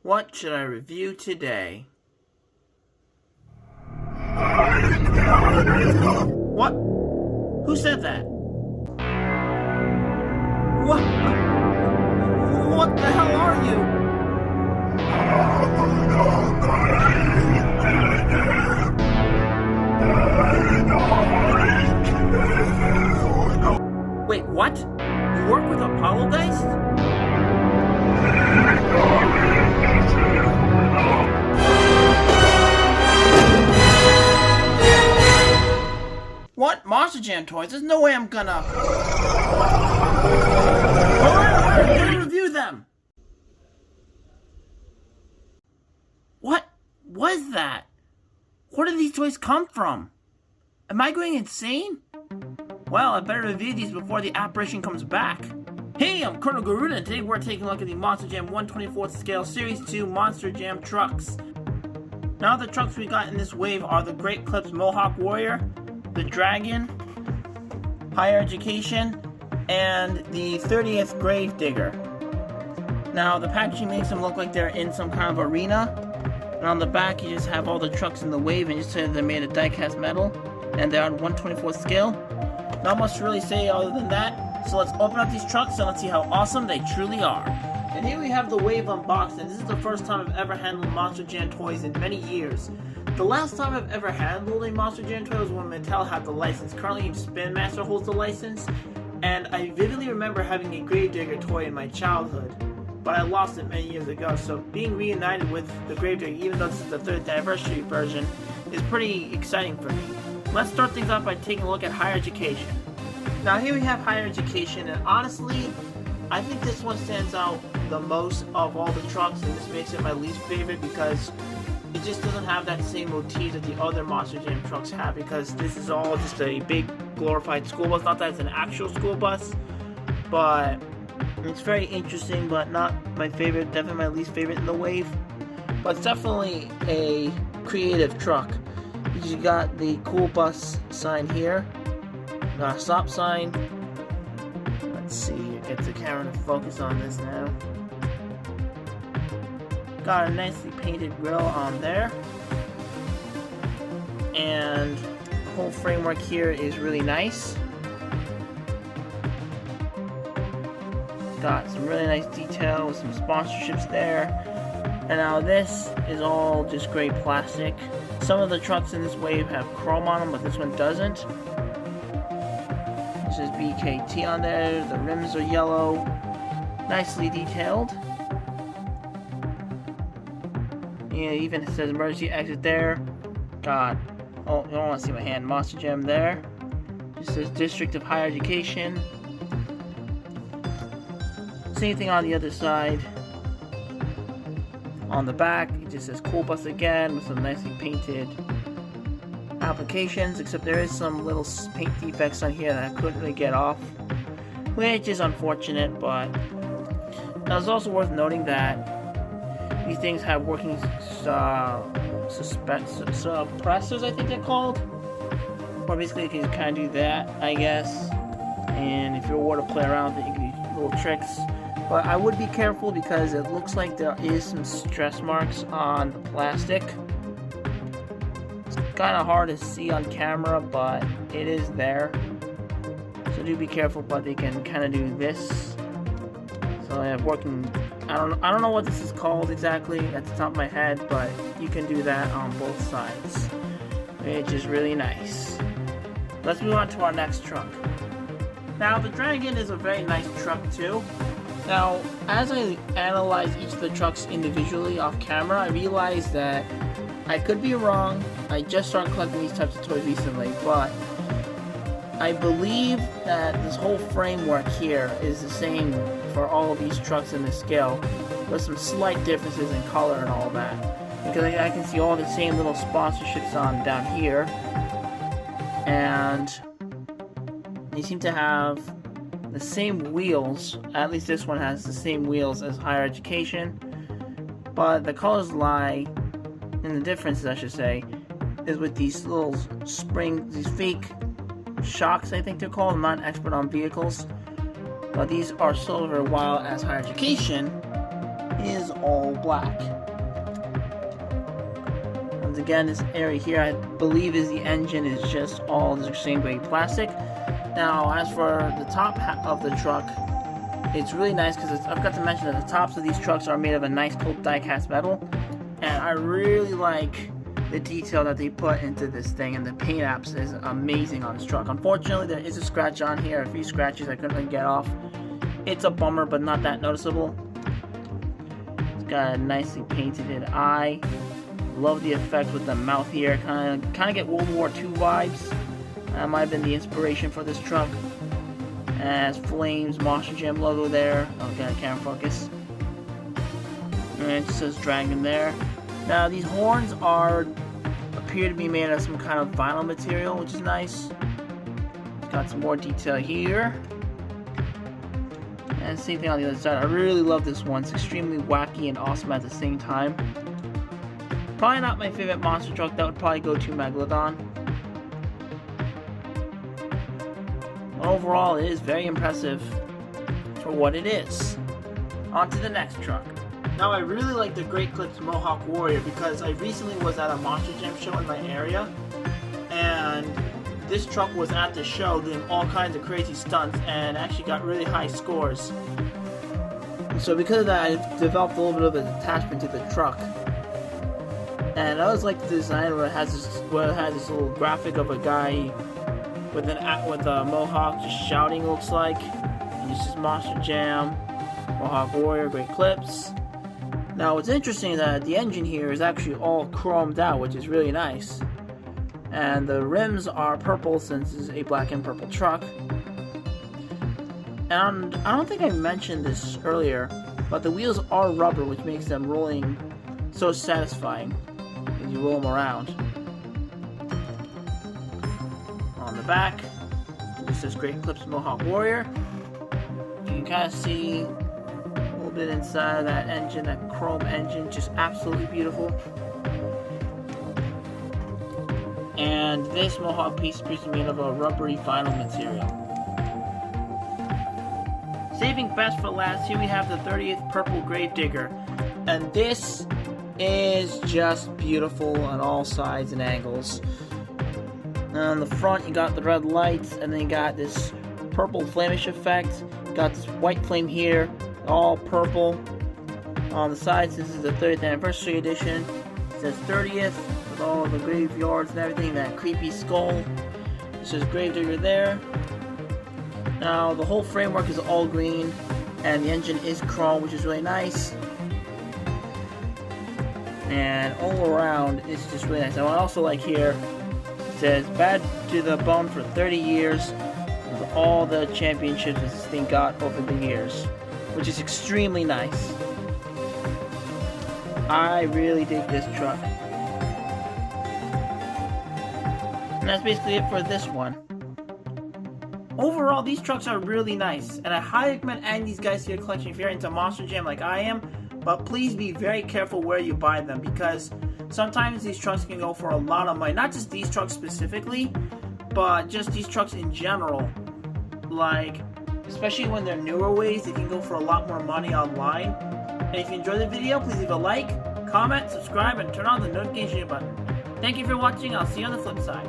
What should I review today? What? Who said that? What the hell are you? Wait, what? You work with Apollo-Geist? What? Monster Jam toys? There's no way I'm gonna... I'm gonna review them! What was that? Where did these toys come from? Am I going insane? Well, I better review these before the apparition comes back. Hey, I'm Colonel Garuda, and today we're taking a look at the Monster Jam 1/24th scale Series 2 Monster Jam trucks. Now the trucks we got in this wave are the Great Clips Mohawk Warrior, the Dragon, Higher Education, and the 30th Gravedigger. Now the packaging makes them look like they're in some kind of arena, and on the back you just have all the trucks in the wave and just say they're made of die-cast metal, and they're on 1/24th scale. Not much to really say other than that, so let's open up these trucks and let's see how awesome they truly are. And here we have the Wave unboxed, and this is the first time I've ever handled Monster Jam toys in many years. The last time I've ever handled a Monster Jam toy was when Mattel had the license. Currently Spinmaster holds the license, and I vividly remember having a Gravedigger toy in my childhood, but I lost it many years ago, so being reunited with the Gravedigger, even though this is the 3rd anniversary version, is pretty exciting for me. Let's start things off by taking a look at Higher Education. Now here we have Higher Education, and honestly, I think this one stands out the most of all the trucks, and this makes it my least favorite because it just doesn't have that same motif that the other Monster Jam trucks have, because this is all just a big glorified school bus. Not that it's an actual school bus, but it's very interesting, but not my favorite, definitely my least favorite in the wave. But it's definitely a creative truck. You got the cool bus sign here, stop sign. Let's see, get the camera to focus on this now. Got a nicely painted grill on there, and the whole framework here is really nice. Got some really nice detail with some sponsorships there. And now this is all just gray plastic. Some of the trucks in this wave have chrome on them, but this one doesn't. This is BKT on there. The rims are yellow. Nicely detailed. Yeah, even it says emergency exit there. God. Oh, you don't want to see my hand. Monster Jam there. Just says District of Higher Education. Same thing on the other side. On the back, it just says Cool Bus again with some nicely painted applications, except there is some little paint defects on here that I couldn't really get off, which is unfortunate, but now it's also worth noting that these things have working suppressors, I think they're called, or basically you can kind of do that, I guess, and if you were to play around with it, you can do little tricks. But I would be careful because it looks like there is some stress marks on the plastic. It's kind of hard to see on camera, but it is there. So do be careful, but they can kind of do this. So I have working, I don't know what this is called exactly at the top of my head, but you can do that on both sides, which is really nice. Let's move on to our next truck. Now the Dragon is a very nice truck too. Now, as I analyze each of the trucks individually off camera, I realized that I could be wrong. I just started collecting these types of toys recently, but I believe that this whole framework here is the same for all of these trucks in this scale, with some slight differences in color and all that. Because I can see all the same little sponsorships on down here, and they seem to have the same wheels. At least this one has the same wheels as Higher Education, but the colors lie, and the differences I should say, is with these little springs, these fake shocks I think they're called. I'm not an expert on vehicles, but these are silver, while as higher education is all black. Once again, this area here I believe is the engine, is just all the same grade plastic. Now as for the top of the truck, it's really nice because I forgot to mention that the tops of these trucks are made of a nice cold die-cast metal, and I really like the detail that they put into this thing, and the paint apps is amazing on this truck. Unfortunately, there is a scratch on here, a few scratches I couldn't really get off. It's a bummer, but not that noticeable. It's got a nicely painted eye. Love the effect with the mouth here. Kind of get World War II vibes. That might have been the inspiration for this truck. As Flames Monster Jam logo there. Okay, I can't focus. And it says Dragon there. Now these horns appear to be made of some kind of vinyl material, which is nice. It's got some more detail here. And same thing on the other side. I really love this one. It's extremely wacky and awesome at the same time. Probably not my favorite monster truck. That would probably go to Macleod. Overall, it is very impressive for what it is. On to the next truck. Now, I really like the Great Clips Mohawk Warrior because I recently was at a Monster Jam show in my area, and this truck was at the show doing all kinds of crazy stunts and actually got really high scores. So because of that, I developed a little bit of an attachment to the truck. And I always like the design where it has this little graphic of a guy with a mohawk just shouting, looks like. And this is Monster Jam, Mohawk Warrior, Great Clips. Now what's interesting is that the engine here is actually all chromed out, which is really nice. And the rims are purple since it's a black and purple truck. And I don't think I mentioned this earlier, but the wheels are rubber, which makes them rolling so satisfying as you roll them around. On the back, this says Great Clips Mohawk Warrior. You can kind of see a little bit inside of that engine, that chrome engine, just absolutely beautiful. And this Mohawk piece is made of a rubbery vinyl material. Saving best for last, here we have the 30th Purple Gravedigger. And this is just beautiful on all sides and angles. On the front, you got the red lights, and then you got this purple flamish effect. You got this white flame here, all purple. On the sides, this is the 30th anniversary edition. It says 30th with all the graveyards and everything, that creepy skull. It says Gravedigger there. Now, the whole framework is all green, and the engine is chrome, which is really nice. And all around, it's just really nice. And I also like here, it says, bad to the bone for 30 years, with all the championships this thing got over the years, which is extremely nice. I really dig this truck. And that's basically it for this one. Overall, these trucks are really nice, and I highly recommend adding these guys to your collection if you're into Monster Jam like I am, but please be very careful where you buy them, because sometimes these trucks can go for a lot of money. Not just these trucks specifically, but just these trucks in general. Like, especially when they're newer ways, they can go for a lot more money online. And if you enjoyed the video, please leave a like, comment, subscribe, and turn on the notification button. Thank you for watching. I'll see you on the flip side.